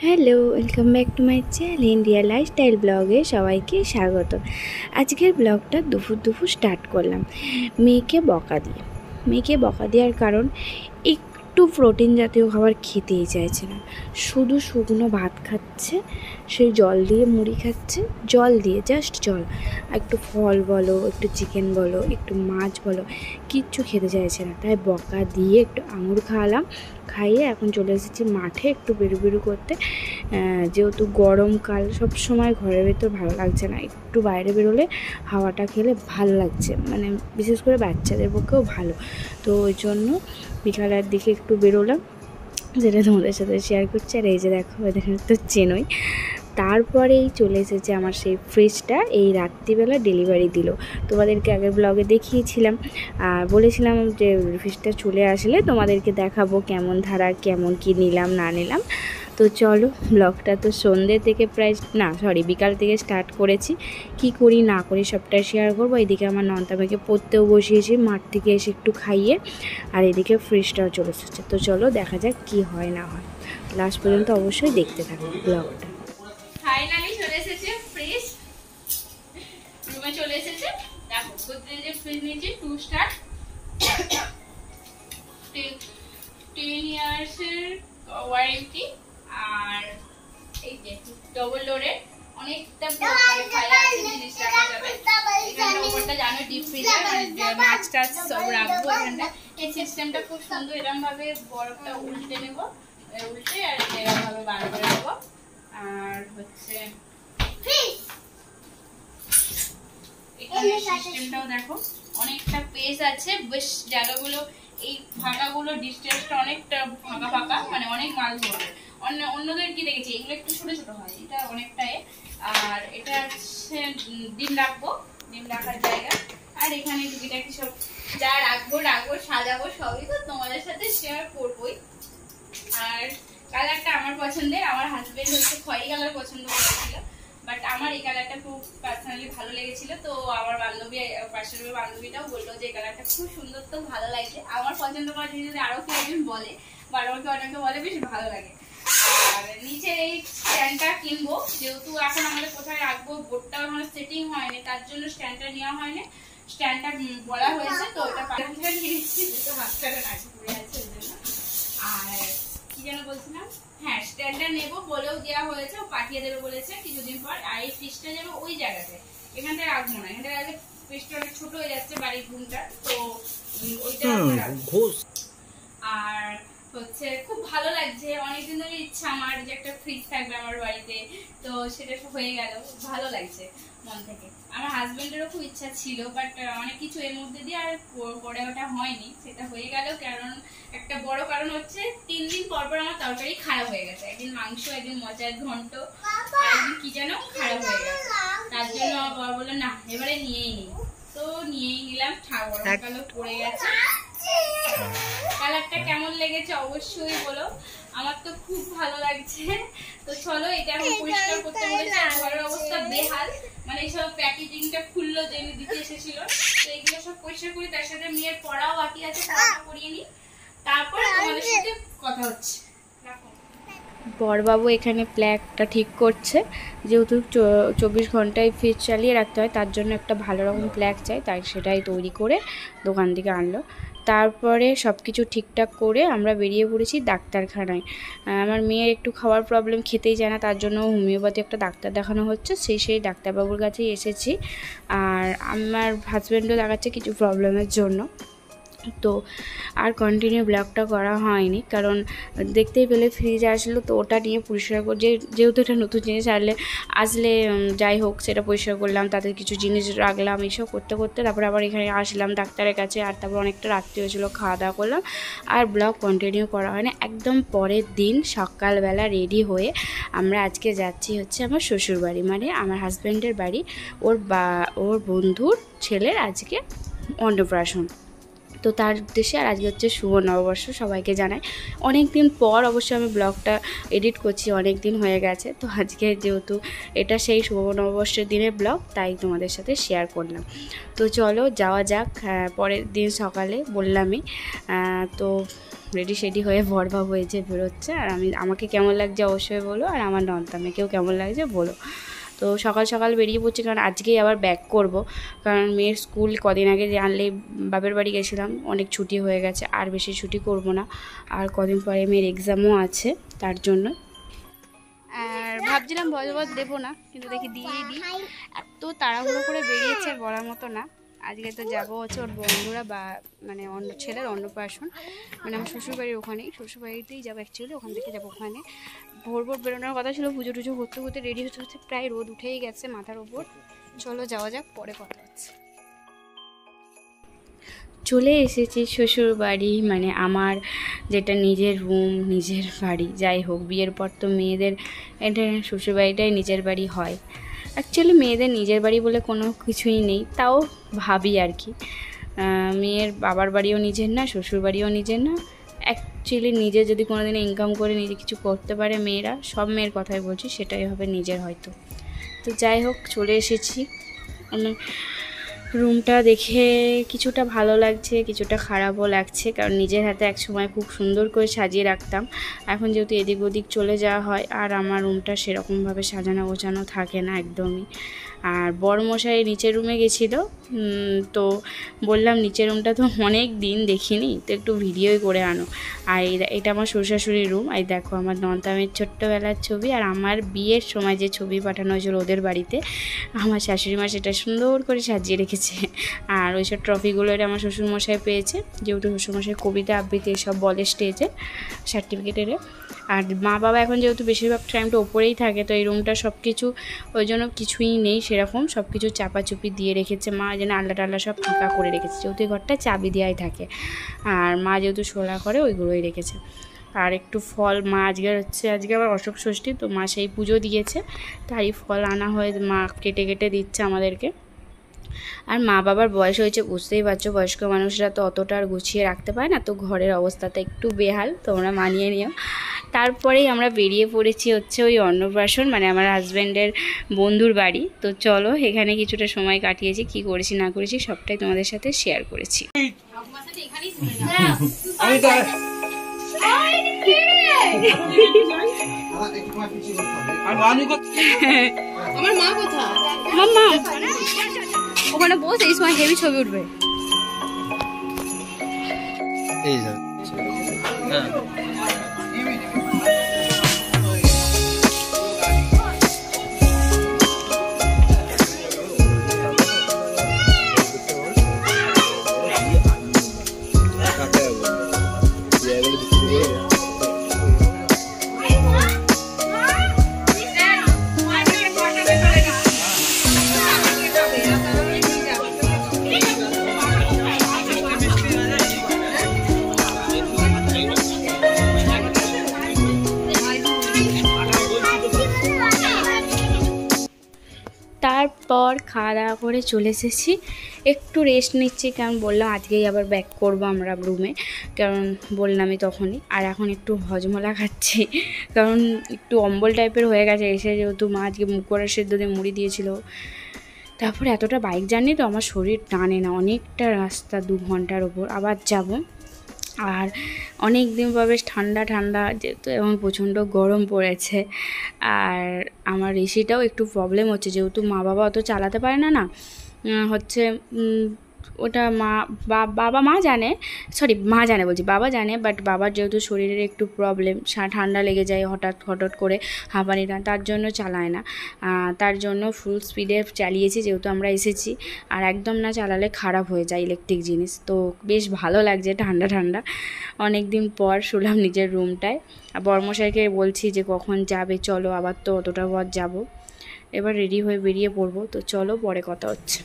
Hello, welcome back to my channel India lifestyle ব্লগে সবাইকে স্বাগত। আজকের ব্লগটা দুপুর স্টার্ট করলাম মেয়েকে বকা দেওয়ার কারণ একটু প্রোটিন জাতীয় খাবার খেতেই চাইছে না, শুধু শুকনো ভাত খাচ্ছে, সেই জল দিয়ে মুড়ি খাচ্ছে, জল দিয়ে জাস্ট জল, একটু ফল বলো, একটু চিকেন বলো, একটু মাছ বলো, কিচ্ছু খেতে চাইছে না। তাই বকা দিয়ে একটু আঙুর খাওয়ালাম, খাইয়ে এখন চলে এসেছি মাঠে একটু বেরু করতে। যেহেতু গরমকাল, সব সময় ঘরের ভেতর ভালো লাগছে না, একটু বাইরে বেরোলে হাওয়াটা খেলে ভালো লাগছে, মানে বিশেষ করে বাচ্চাদের পক্ষেও ভালো। তো ওই জন্য বিকালের দিকে একটু বেরোলাম, যেটা তোমাদের সাথে শেয়ার করছি। আর এই যে দেখো, এখানে তো চেনই। তারপরেই চলে এসেছে আমার সেই ফ্রিজটা, এই রাত্রিবেলা ডেলিভারি দিল। তোমাদেরকে আগের ব্লগে দেখিয়েছিলাম আর বলেছিলাম যে ফ্রিজটা চলে আসলে তোমাদেরকে দেখাবো কেমন ধারা, কেমন কি নিলাম না নিলাম। তো চলো, ব্লগটা তো সন্ধ্যে থেকে বিকাল থেকে স্টার্ট করেছি, কি করি না করি সবটাই শেয়ার করবো। এদিকে আমার নন্দাবাকে পড়তেও বসিয়েছি, মাঠ থেকে এসে একটু খাইয়ে, আর এদিকে ফ্রিজটাও চলে এসেছে। তো চলো দেখা যাক কি হয় না হয়, লাস্ট পর্যন্ত অবশ্যই দেখতে থাকো ব্লগটা। ফাইনালি চলে এসেছে ফ্রিজ, রুমে চলে এসেছে। দেখো গোদরেজের ফ্রিজ নিয়েছি 2 স্টার, 10 ইয়ার্সের ওয়ারেন্টি। আর এই যে ডবল ডোরের অনেকটা ফায়ার আছে, জিনিস রাখা যাবে। এখানে ওপরটা জানো ডিপ ফ্রিজার, মাছ টাছ সব রাখবো এখানটা। এই সিস্টেমটা খুব সুন্দর, এরকম ভাবে বরফটা উল্টে নেব, উল্টে আর এরকম ভাবে বার করে নেবো। আর হচ্ছে এখানে সিস্টেমটাও দেখো, অনেকটা পেজ আছে, বেশ জায়গাগুলো, এই ফাঁকাগুলো ডিস্টেন্সটা অনেকটা ফাঁকা, মানে অনেক মাল ধরবে। অন্যদের কি দেখেছি এগুলো একটু ছোট ছোট হয়, এটা অনেকটাই। আর এটা হচ্ছে ডিম রাখার জায়গা। আর এখানে টুকিটাকি সব যা রাখবো সাজাবো, সবই তো তোমাদের সাথে শেয়ার করবোই। আর কালারটা আমার পছন্দের, আমার হাজবেন্ড হচ্ছে খয়েরি কালার পছন্দ করেছিল, বাট আমার এই কালারটা খুব পার্সোনালি ভালো লেগেছিল। তো আমার পাশের বান্ধবীটাও বললো যে এই কালারটা খুব সুন্দর, তো ভালো লাগছে। আমার পছন্দ করা জিনিস যদি আরো কেউ একজন বলে বা আমাকে অনেকে বলে, বেশ ভালো লাগে। আর নিচে এই স্ট্যান্ডটা কিনবো, যেহেতু এখন আমাদের কোথায় রাখবো বোর্ডটাও আমার সেটিং হয়নি, তার জন্য স্ট্যান্ডটা নেওয়া হয়নি। স্ট্যান্ডটা বলা হয়েছে, তো ওটা পাঠিয়ে নিয়েছি, দুটো হাতটা নাচি পড়ে আছে ওই জন্য। আর কি যেন বলছিলাম, হ্যাঁ স্ট্যান্ডটা নেবো বলেও দেওয়া হয়েছে, ও পাঠিয়ে দেবে বলেছে কিছুদিন পর। আর এই ফ্রিজটা যাবে ওই জায়গাতে, এখানটায় রাখবো না, এখানটায় রাখলে ফ্রিজটা অনেক ছোট হয়ে যাচ্ছে বাড়ির রুমটা, তো ওইটা রাখবো। আর হচ্ছে খুব ভালো লাগছে, অনেকদিন ধরে ইচ্ছা আমার যে একটা ফ্রিজ থাকবে আমার বাড়িতে, তো সেটা হয়ে গেল, ভালো লাগছে মন থেকে। আমার হাজবেন্ডেরও খুব ইচ্ছা ছিল, বাট অনেক কিছু এর মধ্যে দিয়ে আর করে ওটা হয়নি, সেটা হয়ে গেল। কারণ একটা বড় কারণ হচ্ছে 3 দিন পর আমার তরকারি খারাপ হয়ে গেছে, একদিন মাংস, একদিন মোচার ঘন্ট, আর একদিন কি যেন খারাপ হয়ে গেছে। তার জন্য আমার বাবা বললো না এবারে নিয়েই নিই, তো নিয়েই নিলাম। গরমকালও পড়ে গেছে। কালারটা কেমন লেগেছে অবশ্যই বলো, আমার তো খুব ভালো লাগছে। তো চলো এটা আমি পরিষ্কার করতে বলেছি, ঘরের অবস্থা বেহাল, মানে এইসব প্যাকেজিংটা খুললো যে দিতে এসেছিল, তো এইগুলো সব পরিষ্কার করি। তার সাথে মেয়ের পড়াও বাকি আছে, পড়াটা করিয়ে নি, তারপরে তোমাদের সাথে কথা হচ্ছে। বড়বাবু এখানে প্ল্যাগটা ঠিক করছে, যেহেতু 24 ঘন্টায় ফ্রিজ চালিয়ে রাখতে হয়, তার জন্য একটা ভালো রকম প্ল্যাগ চাই, তাই সেটাই তৈরি করে দোকান থেকে আনলো। তারপরে সব কিছু ঠিকঠাক করে আমরা বেরিয়ে পড়েছি ডাক্তারখানায়। আমার মেয়ের একটু খাওয়ার প্রবলেম, খেতেই চায় না, তার জন্য হোমিওপ্যাথি একটা ডাক্তার দেখানো হচ্ছে, সেই ডাক্তারবাবুর কাছেই এসেছি। আর আমার হাজব্যান্ডও দেখাচ্ছে কিছু প্রবলেমের জন্য। তো আর কন্টিনিউ ব্লগটা করা হয়নি, কারণ দেখতেই পেলে ফ্রিজ আসলো, তো ওটা নিয়ে পরিষ্কার করে, যেহেতু এটা নতুন জিনিস আসলে যাই হোক সেটা পরিষ্কার করলাম, তাদের কিছু জিনিস রাখলাম, এইসব করতে করতে তারপরে আবার এখানে আসলাম ডাক্তারের কাছে। আর তারপর অনেকটা রাত্রি হয়েছিলো, খাওয়া দাওয়া করলাম, আর ব্লগ কন্টিনিউ করা হয়নি। একদম পরের দিন সকালবেলা রেডি হয়ে আমরা আজকে যাচ্ছি হচ্ছে আমার শ্বশুরবাড়ি, মানে আমার হাজব্যান্ডের বাড়ি। ওর বন্ধুর ছেলের আজকে অন্নপ্রাশন, তো তার উদ্দেশ্যে। আর আজকে হচ্ছে শুভ নববর্ষ, সবাইকে জানাই। অনেক দিন পর অবশ্যই আমি ব্লগটা এডিট করছি, অনেক দিন হয়ে গেছে, তো আজকে যেহেতু এটা সেই শুভ নববর্ষের দিনের ব্লগ, তাই তোমাদের সাথে শেয়ার করলাম। তো চলো যাওয়া যাক। পরের দিন সকালে বললামই, তো রেডি সেডি হয়ে বরবাব হয়েছে বেরোচ্ছে। আর আমাকে কেমন লাগছে অবশ্যই বলো, আর আমার নন্তামেকেও কেমন লাগছে বলো। তো সকাল সকাল বেরিয়ে পড়ছি, কারণ আজকেই আবার ব্যাক করব, কারণ মেয়ের স্কুল কদিন আগে জানলে বাপের বাড়ি গেছিলাম, অনেক ছুটি হয়ে গেছে, আর বেশি ছুটি করব না। আর কদিন পরে মেয়ের এক্সামও আছে, তার জন্য। আর ভাবছিলাম ভজবত দেবো না, কিন্তু দেখি দিয়েই দিই। এত তাড়াহুড়ো করে বেরিয়েছে আর বলার মতো না। আজকে তো যাবো হচ্ছে ওর বন্ধুরা বা মানে অন্য ছেলের অন্নপ্রাশন, মানে আমার শ্বশুরবাড়ির ওখানেই, শ্বশুরবাড়িতেই যাবো অ্যাকচুয়ালি, ওখান থেকে যাবো ওখানে। ভোর ভোর বেরোনোর কথা ছিল, পুজো টুজো করতে করতে রেডি হতে হতে প্রায় রোদ উঠেই গেছে মাথার ওপর। চলো যাওয়া যাক, পরে কথা হচ্ছে। চলে এসেছি শ্বশুর বাড়ি, মানে আমার যেটা নিজের রুম, নিজের বাড়ি। যাই হোক, বিয়ের পর তো মেয়েদের এটা শ্বশুর বাড়িটাই নিজের বাড়ি হয়। অ্যাকচুয়ালি মেয়েদের নিজের বাড়ি বলে কোনো কিছুই নেই, তাও ভাবি আর কি। মেয়ের বাবার বাড়িও নিজের না, শ্বশুর বাড়িও নিজের না। অ্যাকচুয়ালি নিজে যদি কোনো দিনে ইনকাম করে নিজে কিছু করতে পারে মেয়েরা, সব মেয়ের কথাই বলছি, সেটাই হবে নিজের হয়তো। তো যাই হোক, চলে এসেছি। রুমটা দেখে কিছুটা ভালো লাগছে, কিছুটা খারাপও লাগছে, কারণ নিজের হাতে এক সময় খুব সুন্দর করে সাজিয়ে রাখতাম। এখন যেহেতু এদিক ওদিক চলে যাওয়া হয়, আর আমার রুমটা সেরকমভাবে সাজানো গোছানো থাকে না একদমই। আর বড়মশাই নিচের রুমে গেছিলো, তো বললাম নিচের রুমটা তো অনেক দিন দেখিনি, তো একটু ভিডিওই করে আনো। আর এটা আমার শ্বশুরশাশুড়ির রুম। আর দেখো আমার নন্তামের ছোট্টবেলার ছবি, আর আমার বিয়ের সময় যে ছবি পাঠানো হয়েছিল ওদের বাড়িতে, আমার শাশুড়ি মা সেটা সুন্দর করে সাজিয়ে রেখেছে। আর ওইসব ট্রফিগুলো এটা আমার শ্বশুরমশাই পেয়েছে, যেহেতু শ্বশুরমশাই কবিতা আবৃত্তি এসব বলে স্টেজে, সার্টিফিকেটের। আর মা বাবা এখন যেহেতু বেশিরভাগ টাইমটা ওপরেই থাকে, তো এই রুমটা সব কিছু ওই জন্য কিছুই নেই সেরকম, সব কিছু চাপাচুপি দিয়ে রেখেছে মা, যেন আল্লা টাল্লা সব ফাঁকা করে রেখেছে, যেহেতু এই ঘরটা চাবি দেওয়াই থাকে। আর মা যেহেতু শোলা করে ওইগুলোই রেখেছে। আর একটু ফল, মা আজকে আবার অশোক ষষ্ঠী, তো মা সেই পুজো দিয়েছে, তারই ফল আনা হয়ে মা কেটে কেটে দিচ্ছে আমাদেরকে। আর মা বাবার বয়স হয়েছে, বুঝতেই পারছো, বয়স্ক মানুষরা তো অতটা আর গুছিয়ে রাখতে পারে না, তো ঘরের অবস্থাটা একটু বেহাল, তোমরা মানিয়ে নিও। তারপরেই আমরা বেরিয়ে পড়েছি হচ্ছে ওই অন্নপ্রাশন, মানে আমার হাজব্যান্ডের বন্ধুর বাড়ি। তো চলো, এখানে কিছুটা সময় কাটিয়েছি, কি করেছি না করেছি সবটাই তোমাদের সাথে শেয়ার করেছি। আমার মা কোথায়? মাম্মা ওখানে বসে, এই সময় হেভি ছবি উঠবে। তারপর খাওয়া দাওয়া করে চলে এসেছি, একটু রেস্ট নিচ্ছি, কারণ বললাম আজকেই আবার ব্যাক করবো আমরা রুমে, কারণ বললামই তখনই। আর এখন একটু হজমলা খাচ্ছি, কারণ একটু অম্বল টাইপের হয়ে গেছে এসে, যেহেতু মা আজকে মুখ করা সেদ্ধ দিয়ে মুড়ি দিয়েছিল। তারপর এতটা বাইক জার্নি তো আমার শরীর টানে না, অনেকটা রাস্তা, 2 ঘন্টার ওপর আবার যাব। আর অনেক দিন পর বেশ ঠান্ডা ঠান্ডা, যেহেতু এখন প্রচণ্ড গরম পড়েছে। আর আমার ঋষিটাও একটু প্রবলেম হচ্ছে, যেহেতু মা বাবা অত চালাতে পারে না, হচ্ছে ওটা মা জানে, বলছি বাবা জানে, বাট বাবার যেহেতু শরীরের একটু প্রবলেম, ঠান্ডা লেগে যায় হঠাৎ করে হাঁপানি, তার জন্য চালায় না। তার জন্য ফুল স্পিডে চালিয়েছি, যেহেতু আমরা এসেছি। আর একদম না চালালে খারাপ হয়ে যায় ইলেকট্রিক জিনিস, তো বেশ ভালো লাগছে ঠান্ডা ঠান্ডা। অনেক দিন পর শুলাম নিজের রুমটায়। আর বর্মশাইকে বলছি যে কখন যাবে, চলো, আবার তো অতটা পর যাব। এবার রেডি হয়ে বেরিয়ে পড়বো, তো চলো পরে কথা হচ্ছে।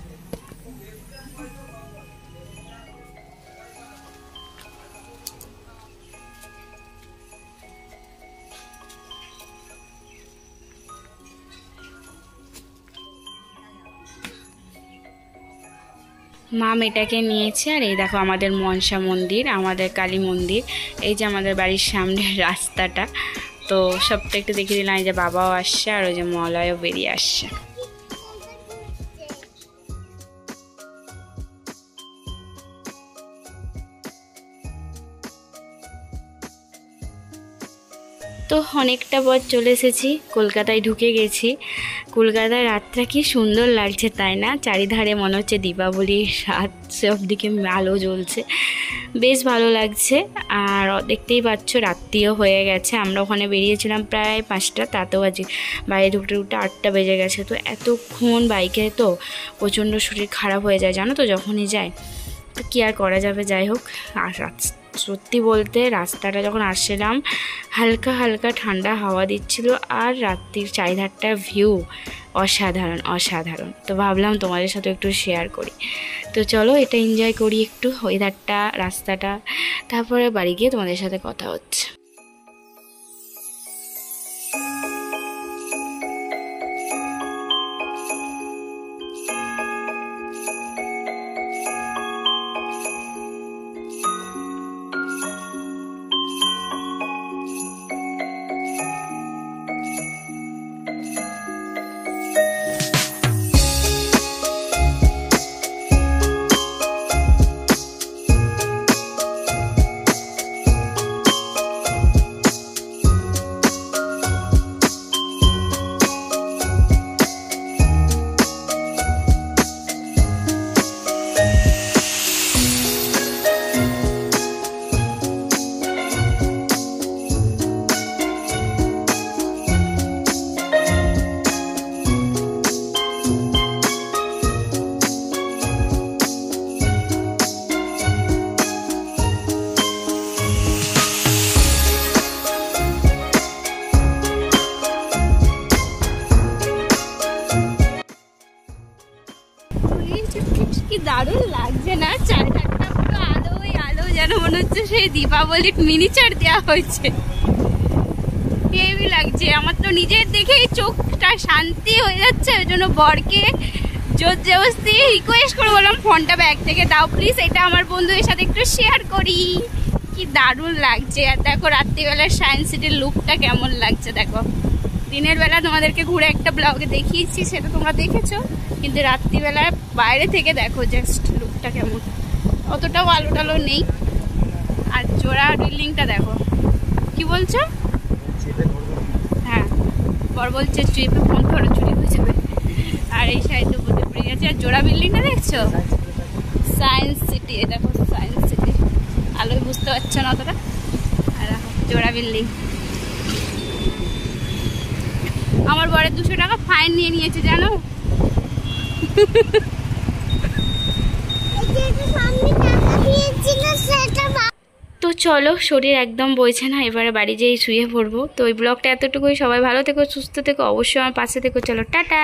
মা মেয়েটাকে নিয়েছে, আর এই দেখো আমাদের মনসা মন্দির, আমাদের কালী মন্দির, এই যে আমাদের বাড়ির সামনের রাস্তাটা। তো সবটা একটু দেখিয়ে দিলাম, এই যে বাবাও আসছে, আর ওই যে মলয়ও বেরিয়ে আসছে। তো অনেকটা পথ চলে এসেছি, কলকাতায় ঢুকে গেছি। কলকাতার রাতটা কি সুন্দর লাগছে তাই না? চারিধারে মনে হচ্ছে দীপাবলির রাত, সব দিকে আলো জ্বলছে, বেশ ভালো লাগছে। আর দেখতেই পাচ্ছ রাত্রিও হয়ে গেছে। আমরা ওখানে বেরিয়েছিলাম প্রায় 5টা, তাতেও আজ বাইরে ঢুকতে ঢুকতে 8টা বেজে গেছে। তো এতক্ষণ বাইকে তো প্রচণ্ড শরীর খারাপ হয়ে যায় জানো তো যখনই যায়, তো কী আর করা যাবে। যাই হোক, আর সত্যি বলতে রাস্তাটা যখন আসছিলাম হালকা হালকা ঠান্ডা হাওয়া দিচ্ছিল, আর রাত্রির চারিধারটার ভিউ অসাধারণ অসাধারণ। তো ভাবলাম তোমাদের সাথে একটু শেয়ার করি। তো চলো এটা এনজয় করি একটু, ওয়েদারটা, রাস্তাটা, তারপরে বাড়ি গিয়ে তোমাদের সাথে কথা হচ্ছে। কি দারুণ লাগছে না, চারধারটা পুরো আলোই আলো, যেন মনে হচ্ছে সেই দীপাবলির মিনিচার দেওয়া হয়েছে। হেভি লাগছে আমার তো, নিজের দেখেই চোখটা শান্তি হয়ে যাচ্ছে। ওই জন্য বরকে জোর জবরদস্তি রিকোয়েস্ট করে বললাম ফোনটা ব্যাগ থেকে দাও প্লিজ, এটা আমার বন্ধুদের সাথে একটু শেয়ার করি। কি দারুণ লাগছে। আর দেখো রাত্রিবেলার সায়েন্স সিটির লুকটা কেমন লাগছে দেখো। দিনের বেলা তোমাদেরকে ঘুরে একটা ব্লগে দেখিয়েছি, সেটা তোমরা দেখেছো, কিন্তু রাত্রিবেলার বাইরে থেকে দেখো জাস্ট লুকটা কেমন। অতটাও আলো টালো নেই। আর জোড়া বিল্ডিংটা দেখো। কি বলছো? হ্যাঁ, বর বলছে চেপে ফোন করে চুরি হয়ে যাবে। আর এই সাইডে বলতে পড়ে গেছে। আর জোড়া বিল্ডিংটা দেখছো, সায়েন্স সিটি। দেখো সায়েন্স সিটি, আলোয় বুঝতে পারছো না অতটা। আর দেখো জোড়া বিল্ডিং। আমার বরের 200 টাকা ফাইন নিয়ে নিয়েছে জানো। তো চলো, শরীর একদম বইছে না, এবারে বাড়ি যেয়ে শুয়ে পড়বো। তো ওই ব্লগটা এতটুকুই। সবাই ভালো থেকো, সুস্থ থেকো, অবশ্যই আমার পাশে থেকো। চলো টাটা।